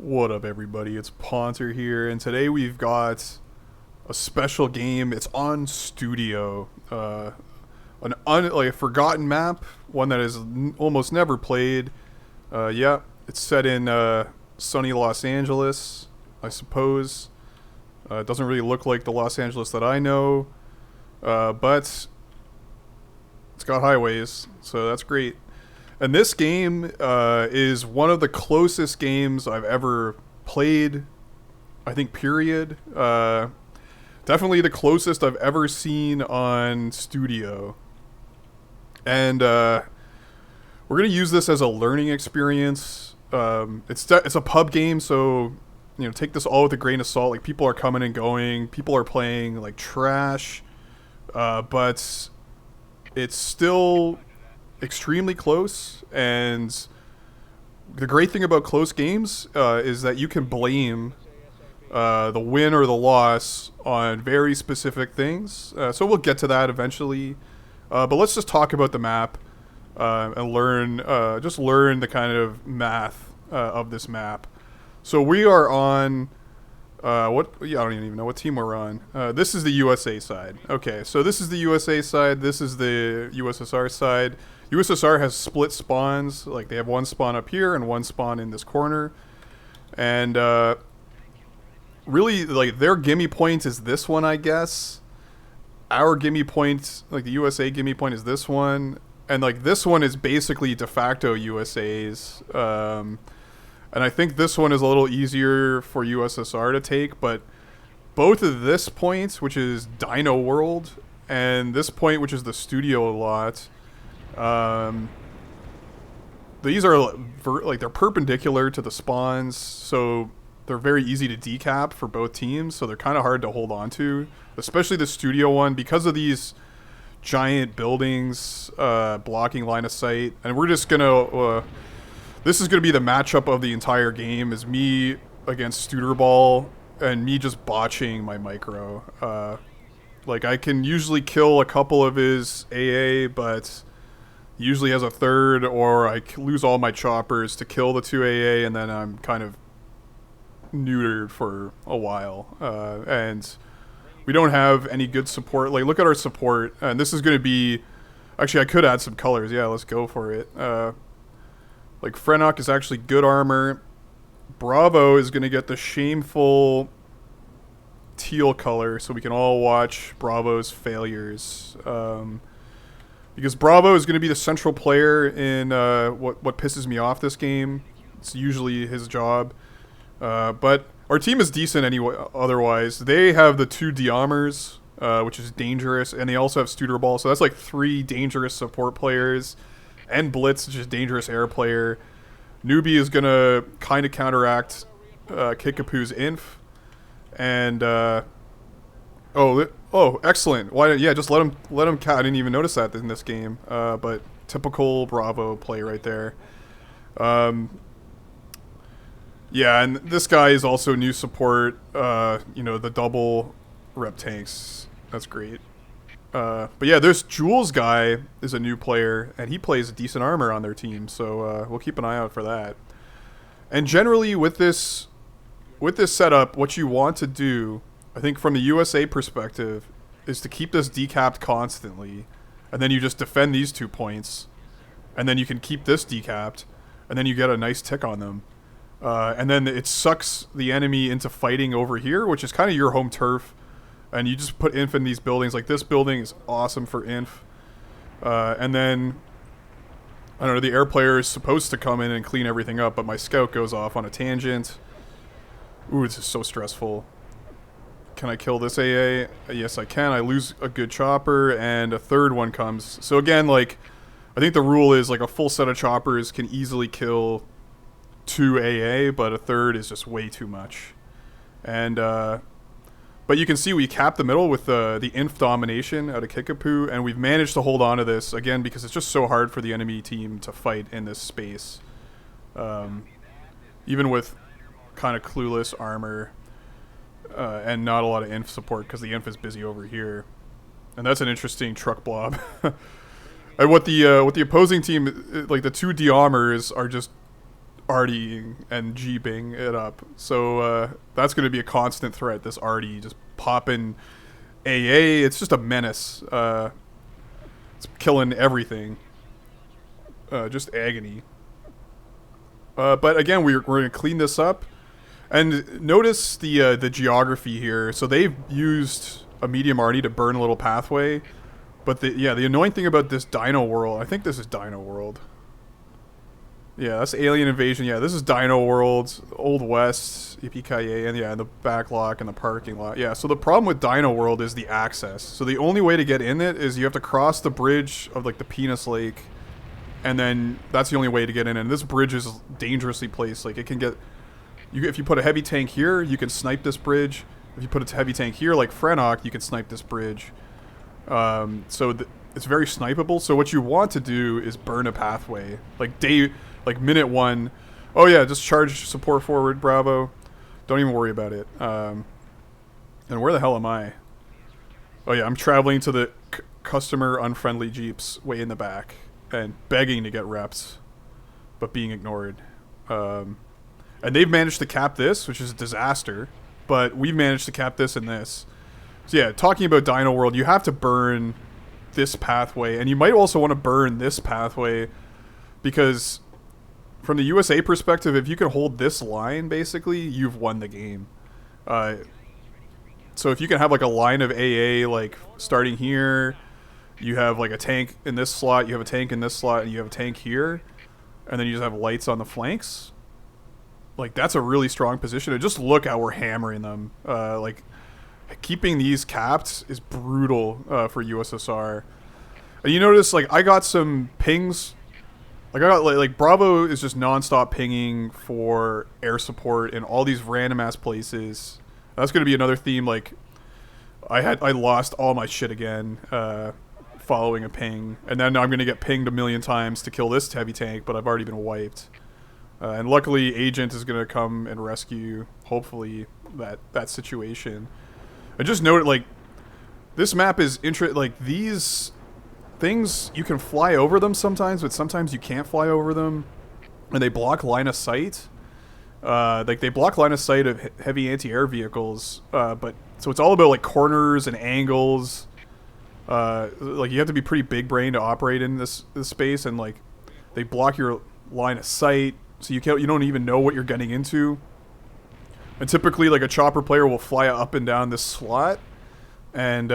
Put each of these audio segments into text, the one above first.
What up, everybody? It's Ponter here, and today we've got a special game. It's on Studio, like a forgotten map, one that is almost never played. Yeah, it's set in sunny Los Angeles, I suppose. It doesn't really look like the Los Angeles that I know, but it's got highways, so that's great. And this game is one of the closest games I've ever played, I think, period. Definitely the closest I've ever seen on Studio. And we're going to use this as a learning experience. It's a pub game, so take this all with a grain of salt. Like, people are coming and going. People are playing like trash. But it's still extremely close, and the great thing about close games is that you can blame the win or the loss on very specific things. So we'll get to that eventually, but let's just talk about the map and learn the kind of math of this map. So we are on I don't even know what team we're on. This is the USA side. Okay, so this is the USA side. This is the USSR side. USSR has split spawns. Like, they have one spawn up here and one spawn in this corner. And really, like, their gimme point is this one, I guess. Our gimme point, like the USA gimme point, is this one. And like, this one is basically de facto USA's. And I think this one is a little easier for USSR to take, but both of this point, which is Dino World, and this point, which is the studio lot, these are they're perpendicular to the spawns, so they're very easy to decap for both teams, so they're kind of hard to hold on to, especially the studio one, because of these giant buildings blocking line of sight. And we're just gonna this is going to be the matchup of the entire game, is me against Studerball and me just botching my micro. Like, I can usually kill a couple of his AA, but he usually has a third, or I lose all my choppers to kill the two AA, and then I'm kind of neutered for a while. And we don't have any good support. Like, look at our support, and this is going to be... Actually, I could add some colors. Yeah, let's go for it. Like, Frenok is actually good armor. Bravo is going to get the shameful teal color, so we can all watch Bravo's failures. Because Bravo is going to be the central player in what pisses me off this game. It's usually his job. But our team is decent anyway. Otherwise, they have the two Diamers, which is dangerous, and they also have Studerball, so that's like 3 dangerous support players. And Blitz, which is dangerous air player. Newbie is gonna kind of counteract Kickapoo's inf, and excellent. Why? Yeah, just let him. I didn't even notice that in this game. But typical Bravo play right there. Yeah, and this guy is also new support. The double rep tanks. That's great. But yeah, there's Jules guy is a new player, and he plays decent armor on their team, so we'll keep an eye out for that. And generally with this setup, what you want to do, I think from the USA perspective, is to keep this decapped constantly, and then you just defend these 2 points, and then you can keep this decapped, and then you get a nice tick on them. And then it sucks the enemy into fighting over here, which is kind of your home turf. And you just put inf in these buildings. Like, this building is awesome for inf. And then, I don't know, the air player is supposed to come in and clean everything up, but my scout goes off on a tangent. Ooh, this is so stressful. Can I kill this AA? Yes, I can. I lose a good chopper, and a third one comes. So again, like, I think the rule is, like, a full set of choppers can easily kill 2 AA, but a third is just way too much. And, but you can see we capped the middle with the inf domination out of Kickapoo, and we've managed to hold on to this, again, because it's just so hard for the enemy team to fight in this space. Even with kind of clueless armor and not a lot of inf support, because the inf is busy over here. And that's an interesting truck blob. And what the opposing team, like the 2 Diamers, artying and jeeping it up. So that's going to be a constant threat. This arty just popping AA. It's just a menace. It's killing everything. Just agony. But again, we're going to clean this up. And notice the geography here. So they've used a medium arty to burn a little pathway. But the annoying thing about this Dino World, I think this is Dino World. Yeah, that's Alien Invasion. Yeah, this is Dino World, Old West, Yippee-ki-yay, and yeah, the back lot and the parking lot. Yeah, so the problem with Dino World is the access. So the only way to get in it is you have to cross the bridge of like the Penis Lake, and then that's the only way to get in. And this bridge is dangerously placed. Like it can get, if you put a heavy tank here, you can snipe this bridge. If you put a heavy tank here, like Frennock, you can snipe this bridge. So it's very snipeable. So what you want to do is burn a pathway, like minute 1. Oh yeah, just charge support forward, Bravo. Don't even worry about it. And where the hell am I? Oh yeah, I'm traveling to the customer unfriendly Jeeps way in the back and begging to get reps, but being ignored. And they've managed to cap this, which is a disaster, but we've managed to cap this and this. So yeah, talking about Dino World, you have to burn this pathway, and you might also want to burn this pathway, because from the USA perspective, if you can hold this line, basically, you've won the game. So if you can have like a line of AA, like starting here, you have like a tank in this slot, you have a tank in this slot, and you have a tank here, and then you just have lights on the flanks. Like that's a really strong position. And just look how we're hammering them. Like keeping these capped is brutal for USSR. And you notice, like, I got some pings. Like, I got, like Bravo is just non-stop pinging for air support in all these random-ass places. That's going to be another theme, like, I lost all my shit again following a ping. And then I'm going to get pinged a million times to kill this heavy tank, but I've already been wiped. And luckily, Agent is going to come and rescue, hopefully, that situation. I just noted, like, this map is like, these things, you can fly over them sometimes, but sometimes you can't fly over them, and they block line of sight. Like, they block line of sight of heavy anti-air vehicles, but, so it's all about, like, corners and angles. Like, you have to be pretty big-brained to operate in this space, and, like, they block your line of sight, so you don't even know what you're getting into. And typically, like, a chopper player will fly up and down this slot and,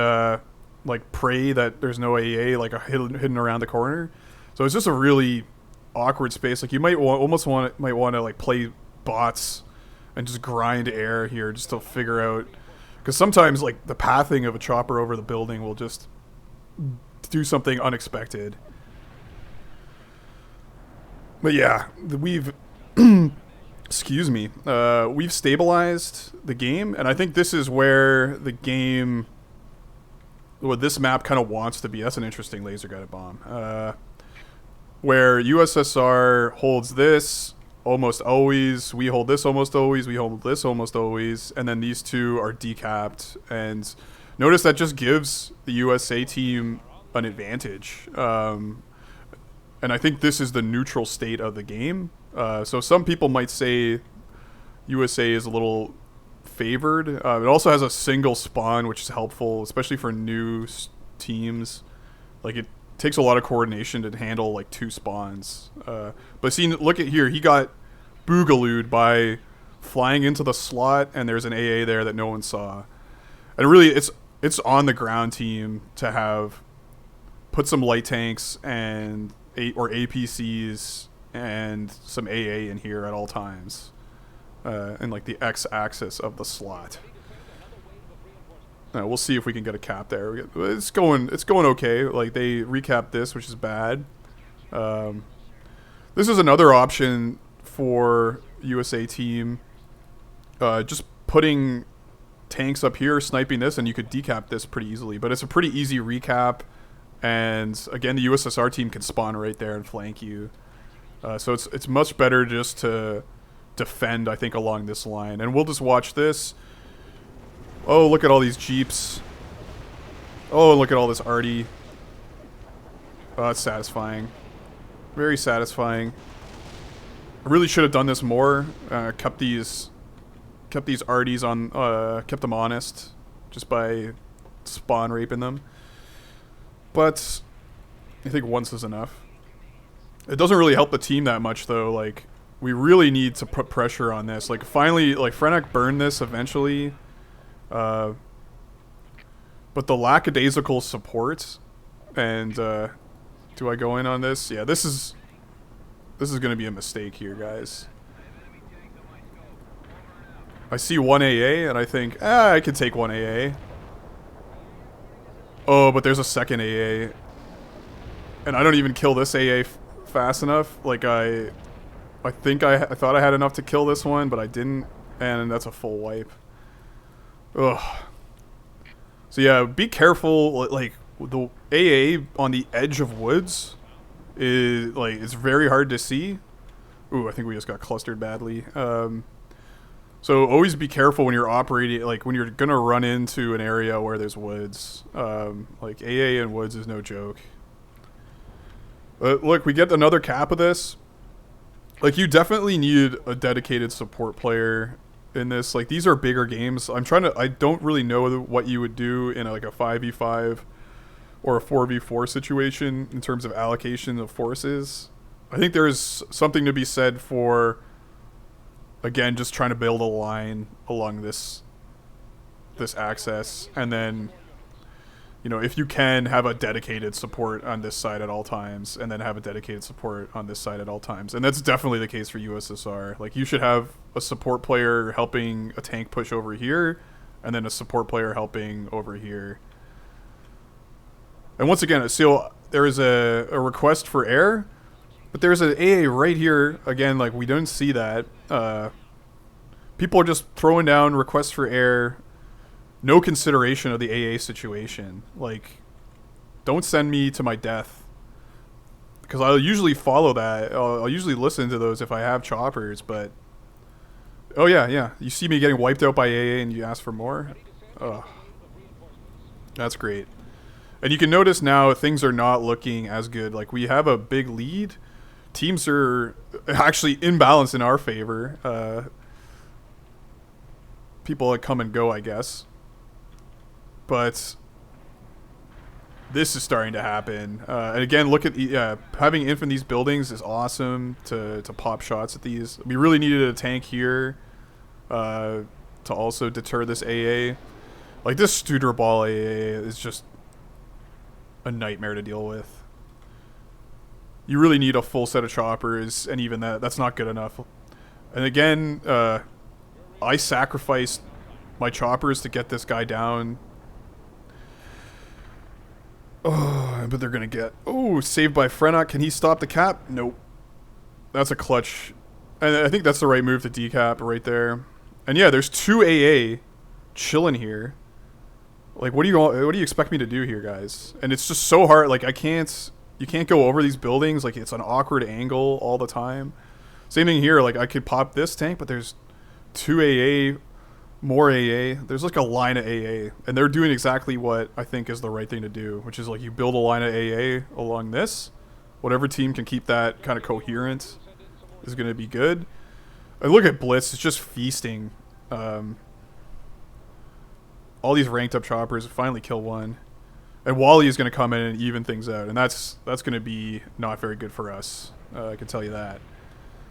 like, pray that there's no AA, like, hidden around the corner. So it's just a really awkward space. Like, you might almost want to, like, play bots and just grind air here just to figure out. Because sometimes, like, the pathing of a chopper over the building will just do something unexpected. But yeah, we've... Excuse me. We've stabilized the game, and I think this is where the game, what this map kind of wants to be. That's an interesting laser-guided bomb. Where USSR holds this almost always, we hold this almost always, we hold this almost always, and then these two are decapped. And notice that just gives the USA team an advantage. And I think this is the neutral state of the game. So some people might say USA is a little favored. It also has a single spawn, which is helpful, especially for new teams. Like, it takes a lot of coordination to handle, like, 2 spawns. But see, look at here. He got boogalooed by flying into the slot, and there's an AA there that no one saw. And really, it's on the ground team to put some light tanks or APCs and some AA in here at all times, and like the X-axis of the slot. We'll see if we can get a cap there. It's going okay. Like, they recapped this, which is bad. This is another option for USA team. Just putting tanks up here, sniping this, and you could decap this pretty easily. But it's a pretty easy recap, and again, the USSR team can spawn right there and flank you. So it's much better just to defend, I think, along this line. And we'll just watch this. Oh, look at all these Jeeps. Oh, look at all this arty. Oh, it's satisfying. Very satisfying. I really should have done this more. Kept these arties on, kept them honest, just by spawn raping them. But I think once is enough. It doesn't really help the team that much though. Like, we really need to put pressure on this. Like, finally, like Frenak burned this eventually. But the lackadaisical support and do I go in on this? Yeah, this is gonna be a mistake here, guys. I see one AA and I think, I can take one AA. Oh, but there's a second AA. And I don't even kill this AA fast enough. Like, I think I thought I had enough to kill this one, but I didn't. And that's a full wipe. Ugh. So yeah, be careful. Like, the AA on the edge of woods is, like, it's very hard to see. Ooh, I think we just got clustered badly. So always be careful when you're operating, like when you're gonna run into an area where there's woods. Like AA and woods is no joke. Look, we get another cap of this. Like, you definitely need a dedicated support player in this. Like, these are bigger games. I don't really know what you would do in like a 5v5 or a 4v4 situation in terms of allocation of forces. I think there's something to be said for, again, just trying to build a line along this axis, and then, you know, if you can have a dedicated support on this side at all times, and then have a dedicated support on this side at all times. And that's definitely the case for USSR. Like, you should have a support player helping a tank push over here, and then a support player helping over here. And once again, so there is a request for air, but there's an AA right here. Again, like, we don't see that. People are just throwing down requests for air. No consideration of the AA situation. Like, don't send me to my death. Because I'll usually follow that. I'll usually listen to those if I have choppers, but... Oh, yeah. You see me getting wiped out by AA and you ask for more? Oh. That's great. And you can notice now things are not looking as good. Like, we have a big lead. Teams are actually imbalanced in our favor. People that come and go, I guess. But this is starting to happen. And again, look at having inf in these buildings is awesome to pop shots at these. We really needed a tank here to also deter this AA. Like, this Studer Ball AA is just a nightmare to deal with. You really need a full set of choppers, and even that's not good enough. And again, I sacrificed my choppers to get this guy down. Oh, but they're gonna get... Oh, saved by Frenak. Can he stop the cap? Nope. That's a clutch. And I think that's the right move to decap right there. And yeah, there's 2 AA chilling here. Like, what do you expect me to do here, guys? And it's just so hard. Like, you can't go over these buildings. Like, it's an awkward angle all the time. Same thing here. Like, I could pop this tank, but there's 2 AA, more AA. There's like a line of AA, and they're doing exactly what I think is the right thing to do, which is, like, you build a line of AA along this. Whatever team can keep that kind of coherent is going to be good. And look at Blitz. It's just feasting. All these ranked up choppers finally kill one. And Wally is going to come in and even things out. And that's going to be not very good for us. I can tell you that.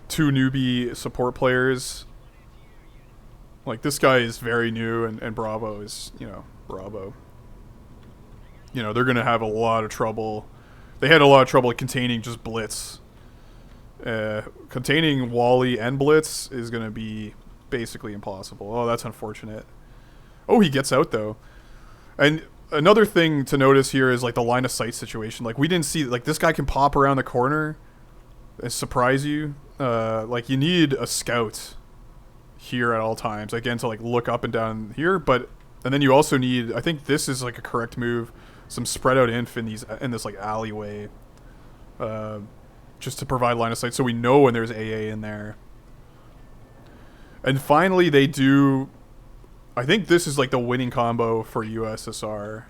2 newbie support players. Like, this guy is very new, and Bravo is, you know, Bravo. You know, they're going to have a lot of trouble. They had a lot of trouble containing just Blitz. Containing Wally and Blitz is going to be basically impossible. Oh, that's unfortunate. Oh, he gets out, though. And another thing to notice here is, like, the line of sight situation. Like, we didn't see... Like, this guy can pop around the corner and surprise you. Like, you need a scout here at all times, again, to, like, look up and down here. But... And then you also need... I think this is, like, a correct move. Some spread out inf in this, like, alleyway. Just to provide line of sight so we know when there's AA in there. And finally, they do... I think this is, like, the winning combo for USSR.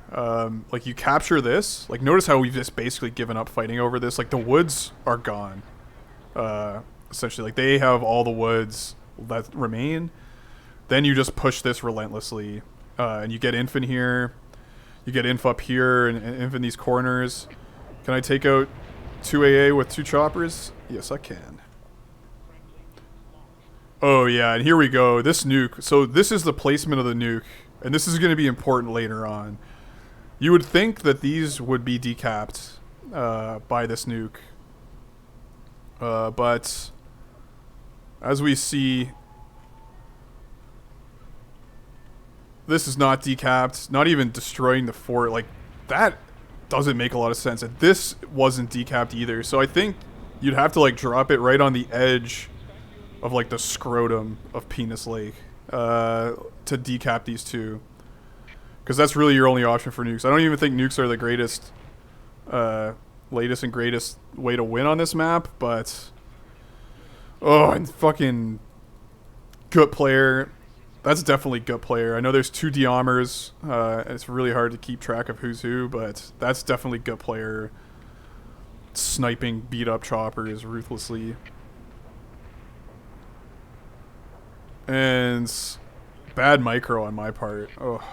Like, you capture this. Like, notice how we've just basically given up fighting over this. Like, the woods are gone. essentially. Like, they have all the woods that remain. Then you just push this relentlessly. And you get inf in here. You get inf up here and inf in these corners. Can I take out 2 AA with 2 choppers? Yes, I can. Oh, yeah, and here we go. This nuke. So this is the placement of the nuke. And this is going to be important later on. You would think that these would be decapped by this nuke. But as we see, this is not decapped. Not even destroying the fort. Like, that doesn't make a lot of sense. And this wasn't decapped either. So I think you'd have to, like, drop it right on the edge of, like, the scrotum of Penis Lake to decap these two. Because that's really your only option for nukes. I don't even think nukes are the greatest, latest and greatest way to win on this map, but... Oh, and fucking... Gut player. That's definitely gut player. I know there's 2 Diamers, and it's really hard to keep track of who's who, but that's definitely gut player. Sniping beat up choppers ruthlessly. And... Bad micro on my part. Oh.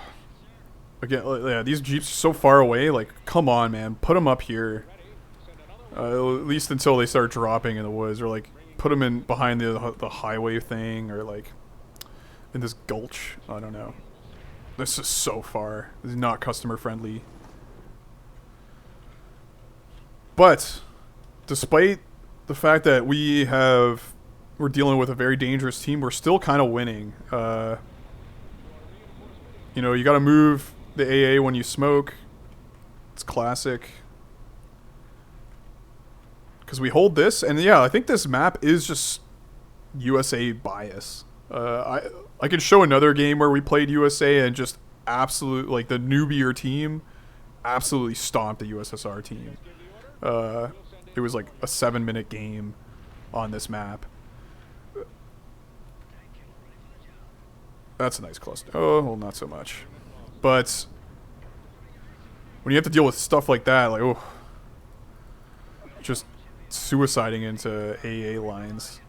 Again, yeah, these Jeeps are so far away. Like, come on, man. Put them up here. At least until they start dropping in the woods. Or, like, put them in behind the highway thing. Or, like, in this gulch. I don't know. This is so far. This is not customer friendly. But, despite the fact that we're dealing with a very dangerous team, we're still kind of winning. You know, you gotta move the AA when you smoke. It's classic. Because we hold this, and yeah, I think this map is just USA bias. I could show another game where we played USA and just like the newbier team absolutely stomped the USSR team. It was like a 7-minute game on this map. That's a nice cluster. Oh, well, not so much. But when you have to deal with stuff like that, like, oh, just suiciding into AA lines.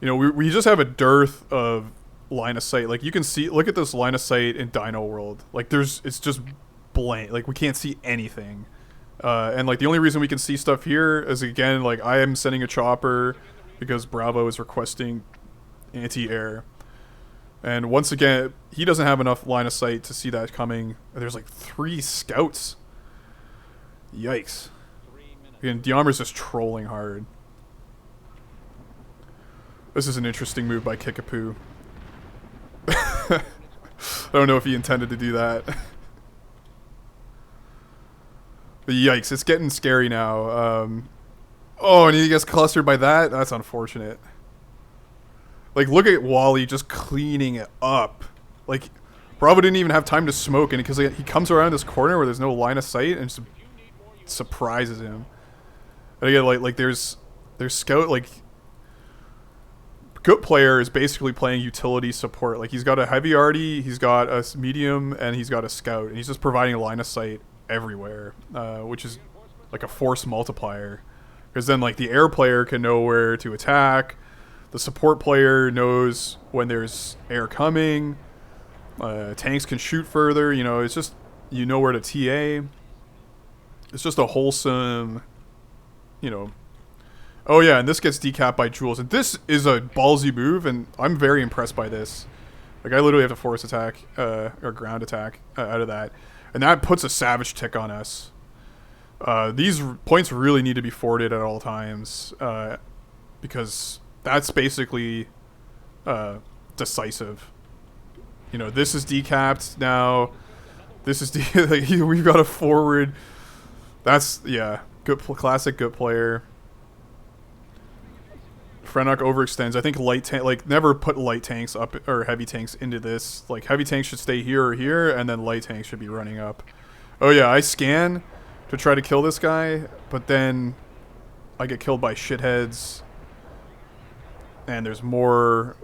You know, we just have a dearth of line of sight. Like, you can see, look at this line of sight in Dino World. Like, it's just blank. Like, we can't see anything. And, like, the only reason we can see stuff here is, again, like, I am sending a chopper because Bravo is requesting anti-air. And once again, he doesn't have enough line of sight to see that coming. There's like 3 scouts. Yikes. Again, Diamer's just trolling hard. This is an interesting move by Kickapoo. I don't know if he intended to do that. But yikes, it's getting scary now. Oh, and he gets clustered by that? That's unfortunate. Like, look at Wally just cleaning it up. Like, Bravo didn't even have time to smoke, and because he comes around this corner where there's no line of sight and just surprises him. And again, like there's scout, like, good player is basically playing utility support. Like, he's got a heavy arty, he's got a medium, and he's got a scout, and he's just providing a line of sight everywhere, which is like a force multiplier. Because then, like, the air player can know where to attack. The support player knows when there's air coming. Tanks can shoot further. You know, it's just, you know where to TA. It's just a wholesome, you know. Oh yeah, and this gets decapped by Jules. And this is a ballsy move, and I'm very impressed by this. Like, I literally have to force attack, or ground attack out of that. And that puts a savage tick on us. These points really need to be forwarded at all times. Because that's basically decisive. You know, this is decapped now. This is like, we've got a forward. That's, yeah, good classic good player. Frennock overextends. I think light tank, like, never put light tanks up or heavy tanks into this. Like, heavy tanks should stay here or here, and then light tanks should be running up. Oh yeah, I scan to try to kill this guy, but then I get killed by shitheads. And there's more.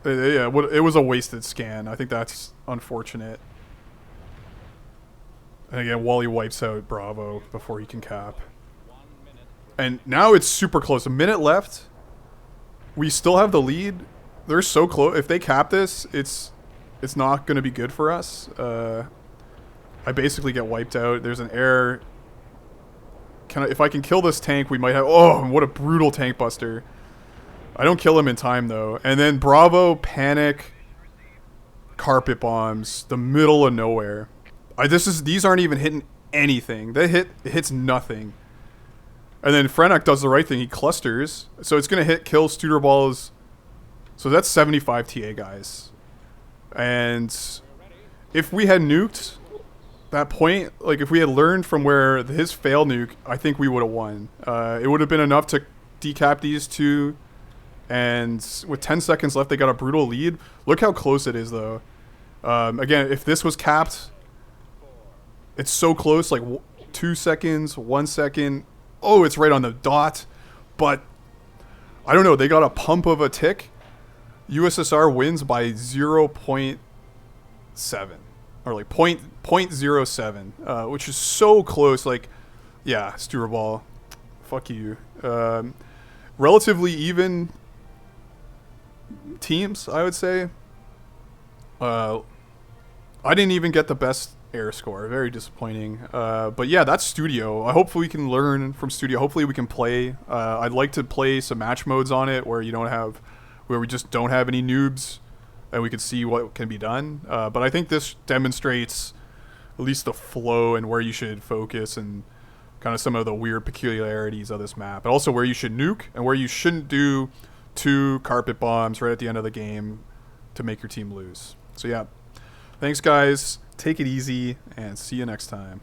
Yeah, it was a wasted scan. I think that's unfortunate. And again, Wally wipes out Bravo before he can cap. And now it's super close. A minute left. We still have the lead. They're so close. If they cap this, it's not going to be good for us. I basically get wiped out. There's an air. If I can kill this tank, we might have... Oh, what a brutal tank buster. I don't kill him in time, though. And then Bravo, panic, carpet bombs, the middle of nowhere. These aren't even hitting anything. It hits nothing. And then Frenak does the right thing. He clusters. So it's going to kill Studer Balls. So that's 75 TA, guys. And if we had nuked that point, like if we had learned from where his fail nuke, I think we would have won. It would have been enough to decap these two. And with 10 seconds left, they got a brutal lead. Look how close it is, though. Again, if this was capped, it's so close, like 2 seconds, 1 second. Oh, it's right on the dot. But I don't know. They got a pump of a tick. USSR wins by 0.7 or like 0.07, which is so close. Like, yeah, Stureball, fuck you. Relatively even teams, I would say. I didn't even get the best air score. Very disappointing. But yeah, that's Studio. Hopefully we can learn from Studio. Hopefully we can play. I'd like to play some match modes on it where we just don't have any noobs and we can see what can be done. But I think this demonstrates at least the flow and where you should focus and kind of some of the weird peculiarities of this map. But also where you should nuke and where you shouldn't do 2 carpet bombs right at the end of the game to make your team lose. So yeah, thanks guys. Take it easy and see you next time.